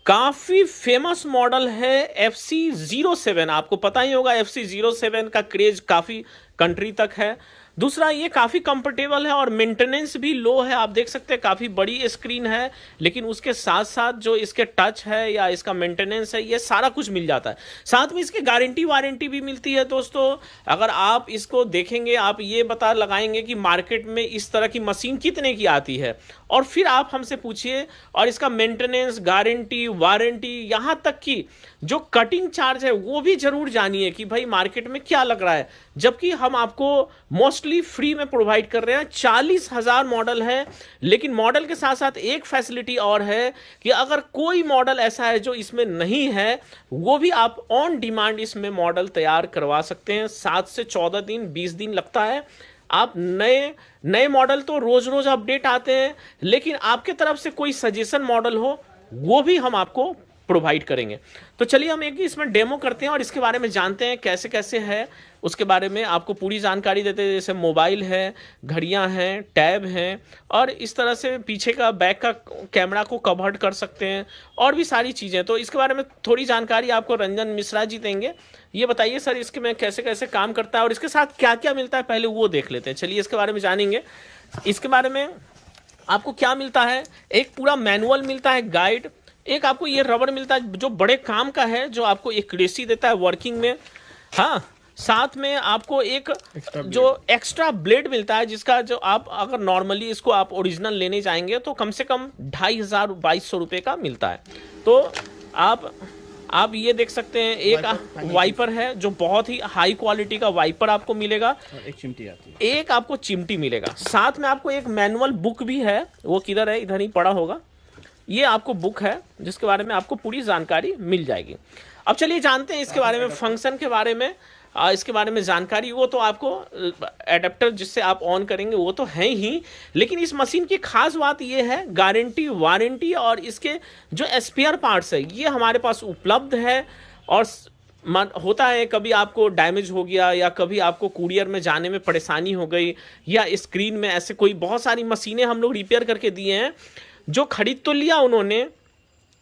काफी famous model है FC07। आपको पता ही होगा FC07 का क्रेज काफी कंट्री तक है। दूसरा, ये काफ़ी कंफर्टेबल है और मेंटेनेंस भी लो है। आप देख सकते हैं काफ़ी बड़ी स्क्रीन है, लेकिन उसके साथ साथ जो इसके टच है या इसका मेंटेनेंस है, ये सारा कुछ मिल जाता है। साथ में इसकी गारंटी वारंटी भी मिलती है। दोस्तों, अगर आप इसको देखेंगे, आप ये बता लगाएंगे कि मार्केट में इस तरह की मशीन कितने की आती है, और फिर आप हमसे पूछिए। और इसका मेंटेनेंस, गारंटी, वारंटी, यहाँ तक कि जो कटिंग चार्ज है वो भी जरूर जानिए कि भाई मार्केट में क्या लग रहा है, जबकि हम आपको मोस्टली फ्री में प्रोवाइड कर रहे हैं। 40,000 मॉडल है, लेकिन मॉडल के साथ साथ एक फैसिलिटी और है कि अगर कोई मॉडल ऐसा है जो इसमें नहीं है, वो भी आप ऑन डिमांड इसमें मॉडल तैयार करवा सकते हैं। 7 से 14 दिन, 20 दिन लगता है। आप नए नए मॉडल तो रोज रोज अपडेट आते हैं, लेकिन आपके तरफ से कोई सजेशन मॉडल हो, वो भी हम आपको प्रोवाइड करेंगे। तो चलिए हम एक इसमें डेमो करते हैं और इसके बारे में जानते हैं कैसे कैसे है। उसके बारे में आपको पूरी जानकारी देते हैं, जैसे मोबाइल है, घड़ियां हैं, टैब हैं, और इस तरह से पीछे का बैक का कैमरा को कवर्ड कर सकते हैं, और भी सारी चीज़ें। तो इसके बारे में थोड़ी जानकारी आपको रंजन मिश्रा जी देंगे। ये बताइए सर, इसके में कैसे कैसे काम करता है और इसके साथ क्या क्या मिलता है, पहले वो देख लेते हैं। चलिए इसके बारे में जानेंगे। इसके बारे में आपको क्या मिलता है, एक पूरा मैनुअल मिलता है, गाइड। एक आपको ये रबर मिलता है जो बड़े काम का है, जो आपको एक्यूरेसी देता है वर्किंग में। हाँ, साथ में आपको एक जो एक्स्ट्रा ब्लेड मिलता है, जिसका जो आप अगर नॉर्मली इसको आप ओरिजिनल लेने जाएंगे तो कम से कम 2,500-2,200 रुपये का मिलता है। तो आप ये देख सकते हैं, एक वाइपर है जो बहुत ही हाई क्वालिटी का वाइपर आपको मिलेगा। एक चिमटी आती है, एक आपको चिमटी मिलेगा। साथ में आपको एक मैनुअल बुक भी है, वो किधर है, इधर ही पड़ा होगा। ये आपको बुक है जिसके बारे में आपको पूरी जानकारी मिल जाएगी। अब चलिए जानते हैं इसके बारे में, फंक्शन के बारे में। इसके बारे में जानकारी, वो तो आपको एडेप्टर जिससे आप ऑन करेंगे वो तो है ही, लेकिन इस मशीन की खास बात ये है, गारंटी, वारंटी और इसके जो स्पेयर पार्ट्स है ये हमारे पास उपलब्ध है। और होता है कभी आपको डैमेज हो गया, या कभी आपको कुरियर में जाने में परेशानी हो गई, या स्क्रीन में ऐसे कोई बहुत सारी मशीनें हम लोग रिपेयर करके दिए हैं, जो खरीद तो लिया उन्होंने,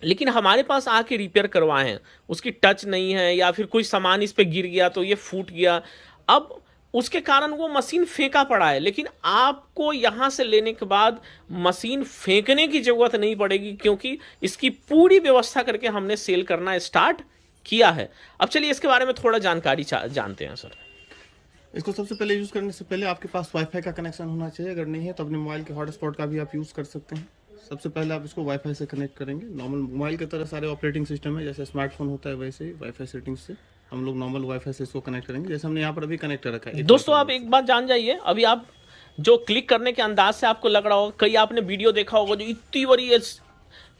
लेकिन हमारे पास आके रिपेयर करवाए हैं, उसकी टच नहीं है, या फिर कोई सामान इस पे गिर गया तो ये फूट गया। अब उसके कारण वो मशीन फेंका पड़ा है, लेकिन आपको यहाँ से लेने के बाद मशीन फेंकने की ज़रूरत नहीं पड़ेगी, क्योंकि इसकी पूरी व्यवस्था करके हमने सेल करना स्टार्ट किया है। अब चलिए इसके बारे में थोड़ा जानकारी जानते हैं सर। इसको सबसे पहले यूज़ करने से पहले आपके पास वाईफाई का कनेक्शन होना चाहिए। अगर नहीं है तो अपने मोबाइल के हॉटस्पॉट का भी आप यूज़ कर सकते हैं। सबसे पहले आप इसको वाईफाई से कनेक्ट करेंगे। नॉर्मल मोबाइल की तरह सारे ऑपरेटिंग सिस्टम है, जैसे स्मार्टफोन होता है वैसे ही वाईफाई सेटिंग्स से हम लोग नॉर्मल वाईफाई से इसको कनेक्ट करेंगे, जैसे हमने यहाँ पर अभी कनेक्ट रखा है। दोस्तों, आप एक बात जान जाइए, अभी आप जो क्लिक करने के अंदाज से आपको लग रहा होगा, कई आपने वीडियो देखा होगा जो इतनी बड़ी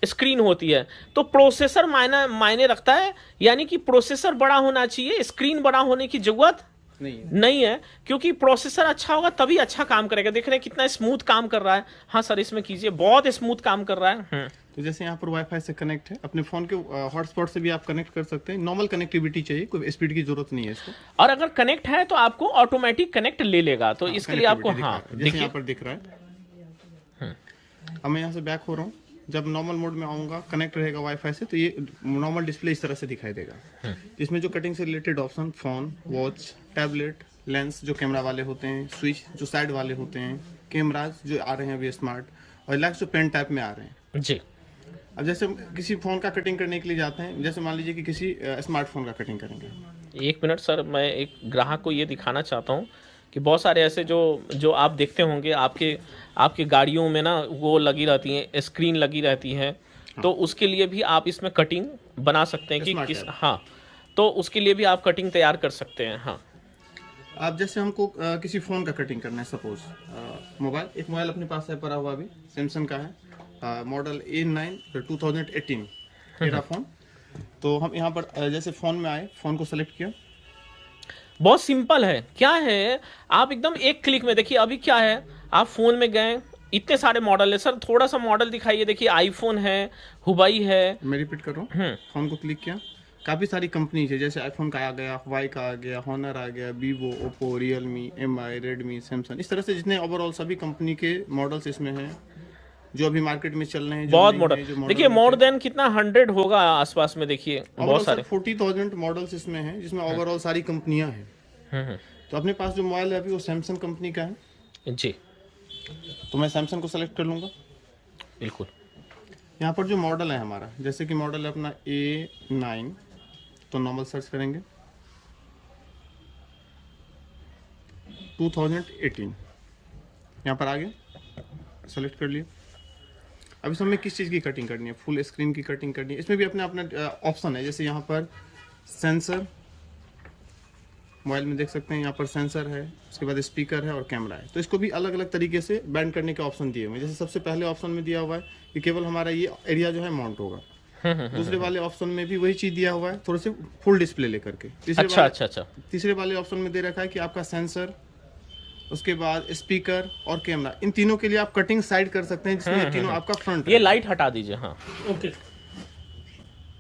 स्क्रीन होती है, तो प्रोसेसर मायने रखता है। यानी कि प्रोसेसर बड़ा होना चाहिए, स्क्रीन बड़ा होने की जरूरत नहीं है, क्योंकि प्रोसेसर अच्छा होगा तभी अच्छा काम करेगा। देख रहे हैं कितना स्मूथ काम कर रहा है। हाँ सर, इसमें कीजिए, बहुत स्मूथ काम कर रहा है। तो जैसे यहाँ पर वाईफाई से कनेक्ट है, अपने फ़ोन के हॉटस्पॉट से भी आप कनेक्ट कर सकते हैं। नॉर्मल कनेक्टिविटी चाहिए, कोई स्पीड की जरूरत नहीं है इसको। और अगर कनेक्ट है तो आपको ऑटोमेटिक कनेक्ट ले लेगा। तो इसके लिए आपको, हाँ देखिए यहाँ पर दिख रहा है। अब मैं यहाँ से बैक हो रहा हूँ, जब नॉर्मल मोड में आऊँगा, कनेक्ट रहेगा वाईफाई से, तो ये नॉर्मल डिस्प्ले इस तरह से दिखाई देगा। इसमें जो कटिंग से related option, phone, watch, tablet, lens जो कैमरा वाले होते हैं, स्विच जो साइड वाले होते हैं, कैमराज जो आ रहे हैं अभी स्मार्ट, और रिलैक्स जो पेन टाइप में आ रहे हैं जी। अब जैसे हम किसी फ़ोन का कटिंग करने के लिए जाते हैं, जैसे मान लीजिए कि किसी स्मार्टफोन का कटिंग करेंगे। एक मिनट सर, मैं एक ग्राहक को ये दिखाना चाहता हूँ कि बहुत सारे ऐसे जो आप देखते होंगे आपके गाड़ियों में ना, वो लगी रहती हैं, स्क्रीन लगी रहती है। हाँ। तो उसके लिए भी आप इसमें कटिंग बना सकते हैं कि हाँ, तो उसके लिए भी आप कटिंग तैयार कर सकते हैं। हाँ, आप जैसे हमको किसी फ़ोन का कटिंग करना है, सपोज एक मोबाइल अपने पास है पड़ा हुआ, अभी सैमसंग का है, मॉडल A9 2018 मेरा फ़ोन। तो हम यहाँ पर जैसे फ़ोन में आए, फ़ोन को सेलेक्ट किया। बहुत सिंपल है, क्या है, आप एकदम एक क्लिक में, देखिए अभी क्या है, आप फ़ोन में गए, इतने सारे मॉडल है सर, थोड़ा सा मॉडल दिखाइए। देखिए आईफोन है, हुवाई है। मैं रिपीट कर रहा हूँ, फ़ोन को क्लिक किया, काफ़ी सारी कंपनी है, जैसे आईफोन का आ गया, हुवाई का आ गया, हॉनर आ गया, Vivo, Oppo, Realme, MI, Redmi, Samsung, इस तरह से जितने ओवरऑल सभी कंपनी के मॉडल्स इसमें हैं। जो अभी मार्केट में चल रहे हैं, जो बहुत नए मॉडल नए जो मॉडल देखिए, मोर देन कितना 100 होगा आसपास में, देखिए बहुत सारे 40,000 मॉडल्स इसमें हैं, जिसमें ओवरऑल सारी कंपनियां हैं। तो अपने पास जो मोबाइल है अभी वो सैमसंग कंपनी का है जी, तो मैं सैमसंग को सेलेक्ट कर लूँगा। बिल्कुल। यहाँ पर जो मॉडल है हमारा, जैसे कि मॉडल है अपना A9, तो नॉर्मल सर्च करेंगे 2018, यहाँ पर आगे सेलेक्ट कर लिया। अब इसमें हमें किस चीज़ की कटिंग करनी है, फुल स्क्रीन की कटिंग करनी है। इसमें भी अपना अपना ऑप्शन है, जैसे यहाँ पर सेंसर, मोबाइल में देख सकते हैं यहाँ पर सेंसर है, उसके बाद स्पीकर है और कैमरा है। तो इसको भी अलग अलग तरीके से बैंड करने के ऑप्शन दिए हुए हैं। जैसे सबसे पहले ऑप्शन में दिया हुआ है कि केवल हमारा ये एरिया जो है माउंट होगा। दूसरे वाले ऑप्शन में भी वही चीज़ दिया हुआ है, थोड़े से फुल डिस्प्ले लेकर के। तीसरे वाले ऑप्शन में दे रखा है कि आपका सेंसर, उसके बाद स्पीकर और कैमरा, इन तीनों के लिए आप कटिंग साइड कर सकते हैं, जिसमें तीनों आपका फ्रंट। ये लाइट हटा दीजिए, हाँ ओके।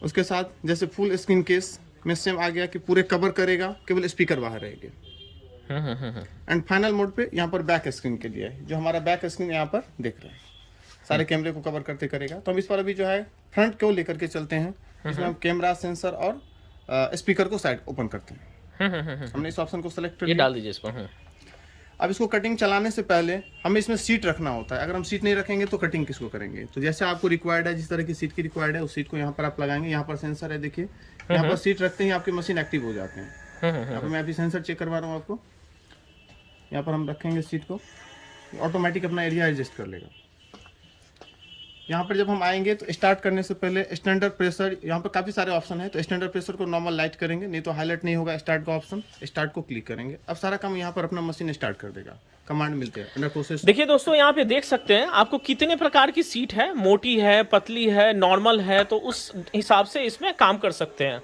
उसके साथ जैसे फुल स्क्रीन केस में सेम आ गया कि पूरे कवर करेगा, केवल स्पीकर बाहर रहेगा। एंड फाइनल मोड पे यहाँ पर बैक स्क्रीन के लिए है, जो हमारा बैक स्क्रीन यहाँ पर देख रहे हैं, सारे कैमरे को कवर करते करेगा। तो हम इस पर अभी जो है फ्रंट को लेकर के चलते हैं, जिसमें हम कैमरा, सेंसर और स्पीकर को साइड ओपन करते हैं। हमने इस ऑप्शन को सेलेक्ट कर ये लिया। डाल दीजिए इस पर। अब इसको कटिंग चलाने से पहले हमें इसमें सीट रखना होता है। अगर हम सीट नहीं रखेंगे तो कटिंग किसको करेंगे। तो जैसे आपको रिक्वायर्ड है, जिस तरह की सीट की रिक्वायर्ड है, उस सीट को यहाँ पर आप लगाएंगे। यहाँ पर सेंसर है, देखिए यहाँ पर सीट रखते ही आपकी मशीन एक्टिव हो जाते हैं। यहाँ पर मैं अभी सेंसर चेक करवा रहा हूँ आपको। यहाँ पर हम रखेंगे सीट को, ऑटोमेटिक अपना एरिया एडजस्ट कर लेगा। यहाँ पर जब हम आएंगे तो स्टार्ट करने से पहले स्टैंडर्ड प्रेशर, यहाँ पर काफ़ी सारे ऑप्शन है। तो स्टैंडर्ड प्रेशर को नॉर्मल लाइट करेंगे, नहीं तो हाईलाइट नहीं होगा स्टार्ट का ऑप्शन। स्टार्ट को क्लिक करेंगे, अब सारा काम यहाँ पर अपना मशीन स्टार्ट कर देगा। कमांड मिलते हैं अंडर प्रोसेस। देखिए दोस्तों, यहाँ पे देख सकते हैं आपको कितने प्रकार की सीट है, मोटी है, पतली है, नॉर्मल है, तो उस हिसाब से इसमें काम कर सकते हैं।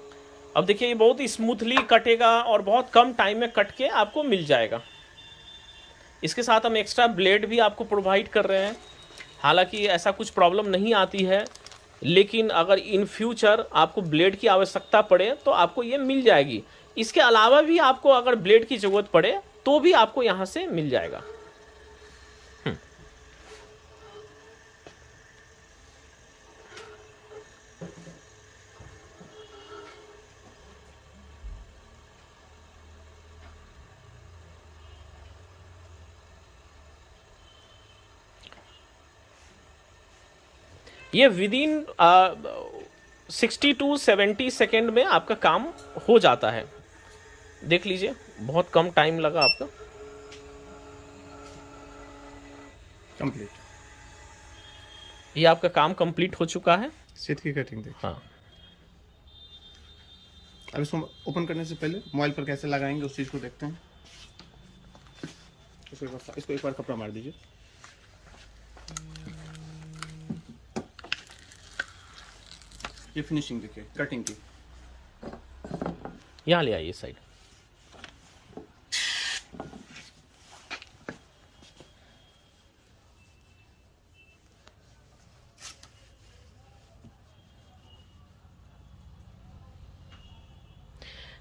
अब देखिए ये बहुत ही स्मूथली कटेगा और बहुत कम टाइम में कट के आपको मिल जाएगा। इसके साथ हम एक्स्ट्रा ब्लेड भी आपको प्रोवाइड कर रहे हैं। हालांकि ऐसा कुछ प्रॉब्लम नहीं आती है, लेकिन अगर इन फ्यूचर आपको ब्लेड की आवश्यकता पड़े तो आपको ये मिल जाएगी। इसके अलावा भी आपको अगर ब्लेड की ज़रूरत पड़े तो भी आपको यहाँ से मिल जाएगा। ये विद इन 60 to 70 सेकेंड में आपका काम हो जाता है। देख लीजिए, बहुत कम टाइम लगा आपका। कंप्लीट, ये आपका काम कंप्लीट हो चुका है। सीट की कटिंग देखिए। हाँ, अब इसको ओपन करने से पहले मोबाइल पर कैसे लगाएंगे उस चीज़ को देखते हैं। इसको एक बार कपड़ा मार दीजिए। ये फिनिशिंग देखिए कटिंग की। यहाँ ले आइए साइड।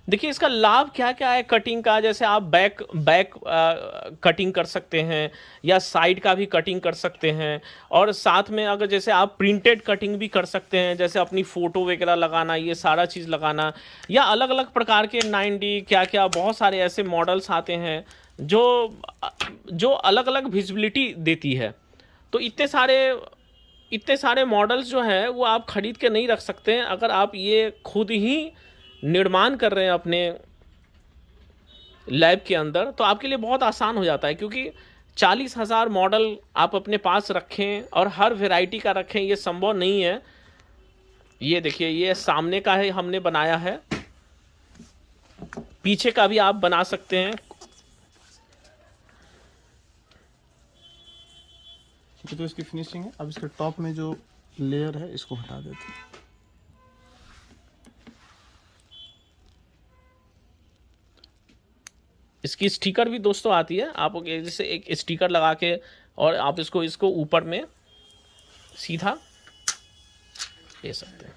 देखिए इसका लाभ क्या क्या है कटिंग का। जैसे आप बैक कटिंग कर सकते हैं या साइड का भी कटिंग कर सकते हैं, और साथ में अगर जैसे आप प्रिंटेड कटिंग भी कर सकते हैं, जैसे अपनी फ़ोटो वगैरह लगाना, ये सारा चीज़ लगाना, या अलग अलग प्रकार के 9D क्या क्या बहुत सारे ऐसे मॉडल्स आते हैं जो अलग अलग विजिबिलिटी देती है। तो इतने सारे मॉडल्स जो हैं वो आप ख़रीद के नहीं रख सकते हैं। अगर आप ये खुद ही निर्माण कर रहे हैं अपने लैब के अंदर, तो आपके लिए बहुत आसान हो जाता है, क्योंकि 40,000 मॉडल आप अपने पास रखें और हर वैरायटी का रखें, ये संभव नहीं है। ये देखिए, ये सामने का है हमने बनाया है, पीछे का भी आप बना सकते हैं। तो इसकी फिनिशिंग है। अब इसके टॉप में जो लेयर है इसको हटा देते हैं। इसकी स्टिकर भी दोस्तों आती है, आप जैसे एक स्टिकर लगा के और आप इसको ऊपर में सीधा ले सकते हैं।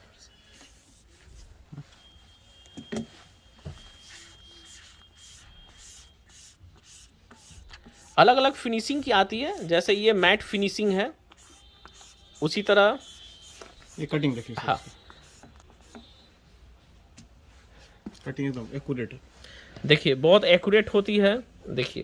अलग अलग फिनिशिंग की आती है, जैसे ये मैट फिनिशिंग है, उसी तरह ये कटिंग देखिए सर, हाँ कटिंग एकदम एक्यूरेट है। देखिए बहुत एक्यूरेट होती है, देखिए